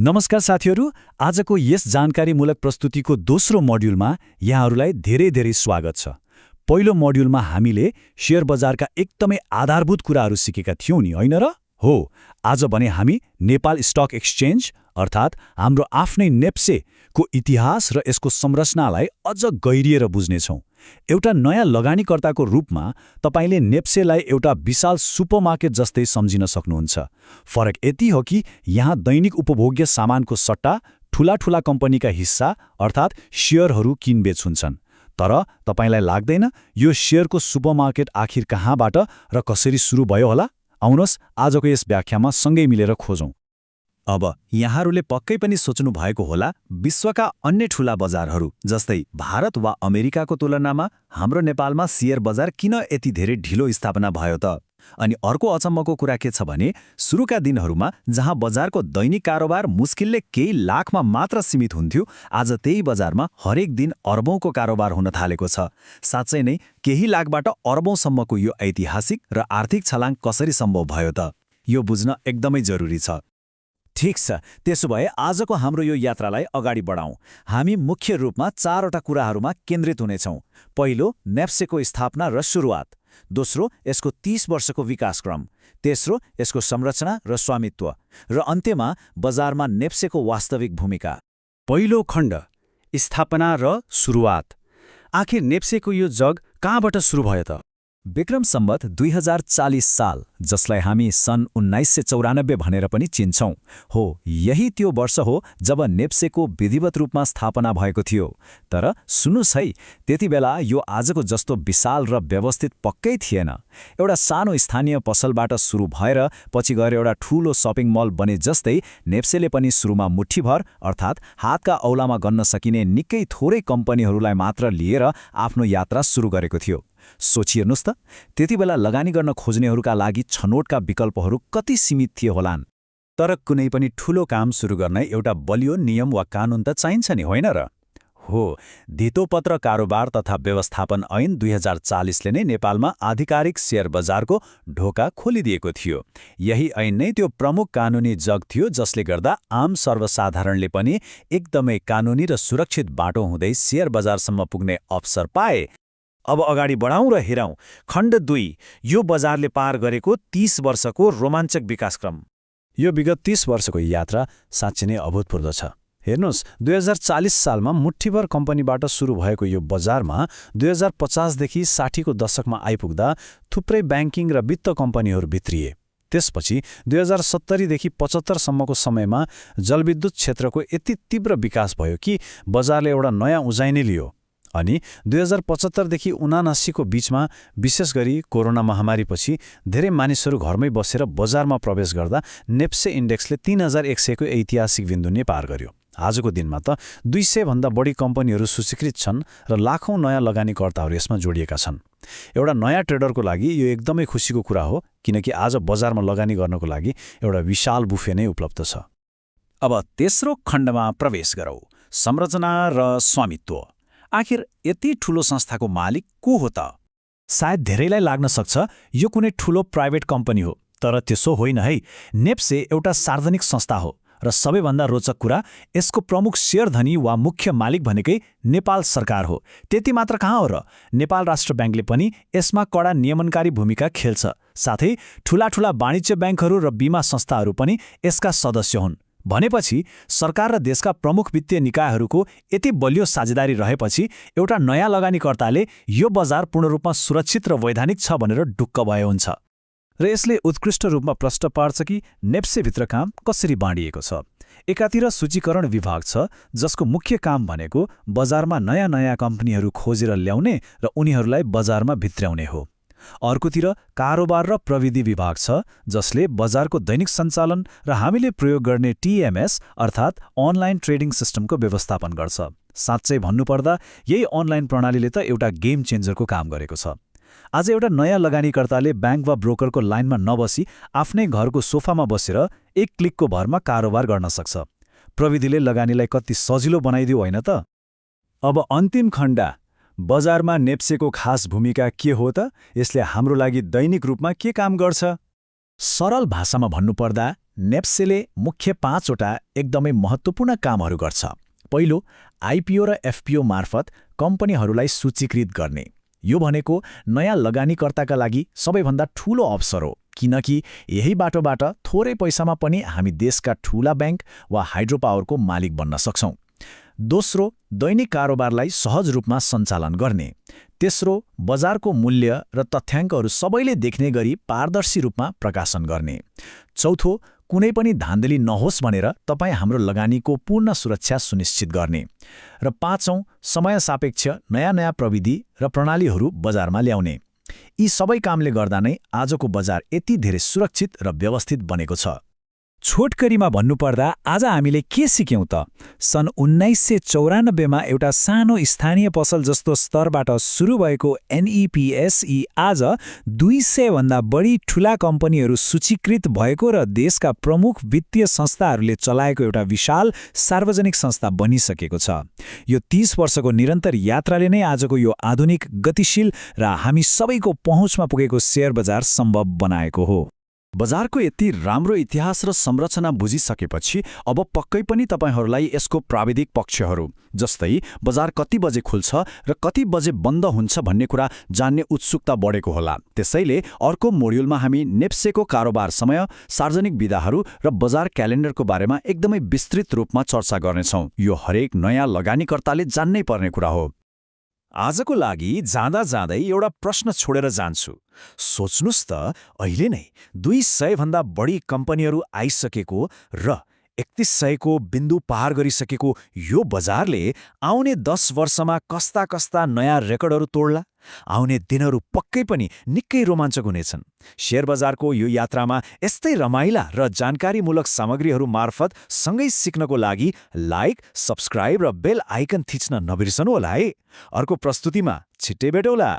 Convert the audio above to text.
नमस्कार साथीहरू, आजको यस जानकारीमूलक प्रस्तुतिको दोस्रो मोड्युलमा यहाँहरूलाई धेरै स्वागत छ। पहिलो मोड्युलमा हामीले शेयर बजारका एकदमै आधारभूत कुराहरू सिकेका थियौं नि, होइन र? हो, आज भने हामी नेपाल स्टक एक्सचेन्ज अर्थात् हाम्रो आफ्नै नेप्सेको इतिहास र यसको संरचनालाई अझ गहिरिएर बुझ्नेछौँ। एउटा नयाँ लगानीकर्ताको रूपमा तपाईले नेप्सेलाई एउटा विशाल सुपरमार्केट जस्तै सम्झिन सक्नुहुन्छ। फरक यति हो कि यहाँ दैनिक उपभोग्य सामानको सट्टा ठूला कम्पनीका हिस्सा अर्थात् शेयरहरू किनबेच हुन्छन्। तर तपाईलाई लाग्दैन यो शेयरको सुपरमार्केट आखिर कहाँबाट र कसरी सुरु भयो होला? आउनुहोस् आजको यस व्याख्यामा सँगै मिलेर खोजौं। अब यहाँहरूले पक्कै पनि सोच्नु भएको होला, विश्वका अन्य ठूला बजारहरू जस्तै भारत वा अमेरिकाको तुलनामा हाम्रो नेपालमा शेयर बजार किन यति धेरै ढिलो स्थापना भयो त? अनि अर्को अचम्मको कुरा के छ भने सुरुका दिनहरूमा जहाँ बजारको दैनिक कारोबार मुस्किलले केही लाखमा मात्र सीमित हुन्थ्यो, आज त्यही बजारमा हरेक दिन अर्बौंको कारोबार हुन थालेको छ। साँच्चै नै केही लाखबाट अर्बौंसम्मको यो ऐतिहासिक र आर्थिक छलाङ कसरी सम्भव भयो त? यो बुझ्न एकदमै जरुरी छ। ठिक छ, त्यसो भए आजको हाम्रो यो यात्रालाई अगाडि बढाउँ। हामी मुख्य रूपमा चारवटा कुराहरूमा केन्द्रित हुनेछौँ। पहिलो, नेप्सेको स्थापना र सुरुवात। दोस्रो, यसको 30 वर्षको विकासक्रम। तेस्रो, यसको संरचना र स्वामित्व। र अन्त्यमा बजारमा नेप्सेको वास्तविक भूमिका। पहिलो खण्ड, स्थापना र सुरुवात। आखिर नेप्सेको यो जग कहाँबाट सुरु भयो त? विक्रम सम्वत 2040 साल, जसलाई हामी सन् 1994 भनेर पनि चिन्छौं, हो यही त्यो वर्ष हो जब नेप्सेको विधिवत रूपमा स्थापना भएको थियो। तर सुन्नुस् है, त्यति बेला यो आजको जस्तो विशाल र व्यवस्थित पक्कै थिएन। एउटा सानो स्थानीय पसलबाट सुरु भएर पछि गएर एउटा ठूलो शपिङ मल बने जस्तै नेप्सेले पनि सुरुमा मुठ्ठीभर अर्थात् हातका औलामा गन्न सकिने निकै थोरै कम्पनीहरूलाई मात्र लिएर आफ्नो यात्रा सुरु गरेको थियो। सोचिहेर्नुस् त, त्यति बेला लगानी गर्न खोज्नेहरूका लागि छनोटका विकल्पहरू कति सीमित थिए होलान्। तर कुनै पनि ठूलो काम सुरु गर्न एउटा बलियो नियम वा कानून त चाहिन्छ नि, होइन र? हो, धितोपत्र कारोबार तथा व्यवस्थापन ऐन 2040ले नै नेपालमा आधिकारिक शेयर बजारको ढोका खोलिदिएको थियो। यही ऐन नै त्यो प्रमुख कानूनी जग थियो जसले गर्दा आम सर्वसाधारणले पनि एकदमै कानूनी र सुरक्षित बाटो हुँदै शेयर बजारसम्म पुग्ने अवसर पाए। अब अगाडि बढाउँ र हेरौँ खण्ड 2, यो बजारले पार गरेको 30 वर्षको रोमाञ्चक विकासक्रम। यो विगत 30 वर्षको यात्रा साँच्चै नै अभूतपूर्व छ। हेर्नुहोस्, 2040 सालमा मुठ्ठीभर कम्पनीबाट सुरु भएको यो बजारमा 2050 देखि 60 को दशकमा आइपुग्दा थुप्रै ब्याङ्किङ र वित्त कम्पनीहरू भित्रिए। त्यसपछि 2070 देखि 75 सम्मको समयमा जलविद्युत क्षेत्रको यति तीव्र विकास भयो कि बजारले एउटा नयाँ उचाइ नै लियो। अनि 2075 देखि 79 को बीचमा, विशेष गरी कोरोना महामारीपछि धेरै मानिसहरू घरमै बसेर बजारमा प्रवेश गर्दा नेप्से इन्डेक्सले 3100 को ऐतिहासिक बिन्दु नै पार गर्यो। आजको दिनमा त 200 भन्दा बढी कम्पनीहरू सूचीकृत छन् र लाखौं नयाँ लगानीकर्ताहरू यसमा जोडिएका छन्। एउटा नयाँ ट्रेडरको लागि यो एकदमै खुसीको कुरा हो, किनकि आज बजारमा लगानी गर्नको लागि एउटा विशाल बुफे नै उपलब्ध छ। अब तेस्रो खण्डमा प्रवेश गरौँ, संरचना र स्वामित्व। आखिर यति ठूलो संस्थाको मालिक को हो त? सायद धेरैलाई लाग्न सक्छ यो कुनै ठूलो प्राइभेट कम्पनी हो, तर त्यसो होइन है। नेप्से एउटा सार्वजनिक संस्था हो र सबैभन्दा रोचक कुरा, यसको प्रमुख शेयरधनी वा मुख्य मालिक भनेकै नेपाल सरकार हो। त्यति मात्र कहाँ हो र, नेपाल राष्ट्र ब्याङ्कले पनि यसमा कडा नियमनकारी भूमिका खेल्छ। साथै ठूला वाणिज्य ब्याङ्कहरू र बीमा संस्थाहरू पनि यसका सदस्य हुन्। भनेपछि सरकार र देशका प्रमुख वित्तीय निकायहरूको यति बलियो साझेदारी रहेपछि एउटा नयाँ लगानीकर्ताले यो बजार पूर्ण रूपमा सुरक्षित र वैधानिक छ भनेर ढुक्क भयो हुन्छ। र यसले उत्कृष्ट रूपमा प्रश्न पार्छ कि नेप्सेभित्र काम कसरी बाँडिएको छ। एकातिर सूचीकरण विभाग छ, जसको मुख्य काम भनेको बजारमा नयाँ कम्पनीहरू खोजेर ल्याउने र उनीहरूलाई बजारमा भित्र्याउने हो। अर्कोतिर कारोबार र प्रविधि विभाग छ, जसले बजारको दैनिक सञ्चालन र हामीले प्रयोग गर्ने TMS अर्थात् अनलाइन ट्रेडिङ सिस्टमको व्यवस्थापन गर्छ। साँच्चै भन्नुपर्दा यही अनलाइन प्रणालीले त एउटा गेम चेन्जरको काम गरेको छ। आज एउटा नयाँ लगानीकर्ताले ब्याङ्क वा ब्रोकरको लाइनमा नबसी आफ्नै घरको सोफामा बसेर एक क्लिकको भरमा कारोबार गर्न सक्छ। प्रविधिले लगानीलाई कति सजिलो बनाइदियो होइन त? अब अन्तिम खण्ड, बजारमा नेप्सेको खास भूमिका के हो त? यसले हाम्रो लागि दैनिक रूपमा के काम गर्छ? सरल भाषामा भन्नुपर्दा नेप्सेले मुख्य 5वटा एकदमै महत्त्वपूर्ण कामहरू गर्छ। पहिलो, आइपिओ र एफपिओ मार्फत कम्पनीहरूलाई सूचीकृत गर्ने। यो भनेको नयाँ लगानीकर्ताका लागि सबैभन्दा ठूलो अवसर हो, किनकि यही बाटोबाट थोरै पैसामा पनि हामी देशका ठूला बैंक वा हाइड्रोपावरको मालिक बन्न सक्छौं। दोस्रो, दैनिक कारोबारलाई सहज रूपमा सञ्चालन गर्ने। तेस्रो, बजारको मूल्य र तथ्याङ्कहरू सबैले देख्ने गरी पारदर्शी रूपमा प्रकाशन गर्ने। चौथो, कुनै पनि धाँधली नहोस् भनेर तपाईँ हाम्रो लगानीको पूर्ण सुरक्षा सुनिश्चित गर्ने। र पाँचौं, समय सापेक्ष नयाँ प्रविधि र प्रणालीहरू बजारमा ल्याउने। यी सबै कामले गर्दा नै आजको बजार यति धेरै सुरक्षित र व्यवस्थित बनेको छ। छोटकरीमा भन्नुपर्दा आज हामीले के सिक्यौं त? सन् 1994मा एउटा सानो स्थानीय पसल जस्तो स्तरबाट सुरु भएको एनइपिएसई आज 200 भन्दा बढी ठूला कम्पनीहरू सूचीकृत भएको र देशका प्रमुख वित्तीय संस्थाहरूले चलाएको एउटा विशाल सार्वजनिक संस्था बनिसकेको छ। यो 30 वर्षको निरन्तर यात्राले नै आजको यो आधुनिक, गतिशील र हामी सबैको पहुँचमा पुगेको शेयर बजार सम्भव बनाएको हो। बजारको यति राम्रो इतिहास र संरचना बुझिसकेपछि अब पक्कै पनि तपाईहरूलाई यसको प्राविधिक पक्षहरू, जस्तै बजार कति बजे खुल्छ र कति बजे बन्द हुन्छ भन्ने कुरा जान्ने उत्सुकता बढेको होला। त्यसैले अर्को मोड्युलमा हामी नेप्सेको कारोबार समय, सार्वजनिक विधाहरू र बजार क्यालेन्डरको बारेमा एकदमै विस्तृत रूपमा चर्चा गर्नेछौँ। यो हरेक नयाँ लगानीकर्ताले जान्नै पर्ने कुरा हो। आजको लागि जाँदा जाँदै एउटा प्रश्न छोडेर जान्छु। सोच्नुस् त, अहिले नै 200 भन्दा बढी कम्पनीहरू आइसकेको र 3100को बिन्दु पार गरिसकेको यो बजारले आउने 10 वर्षमा कस्ता कस्ता नयाँ रेकर्डहरू तोड्ला? आउने दिनहरू पक्कै पनि निकै रोमाञ्चक हुनेछन्। शेयर बजारको यो यात्रामा यस्तै रमाइला र जानकारीमूलक सामग्रीहरू मार्फत सँगै सिक्नको लागि लाइक, सब्स्क्राइब र बेल आइकन थिच्न नबिर्सनु होला है। अर्को प्रस्तुतिमा छिट्टै भेटौँला।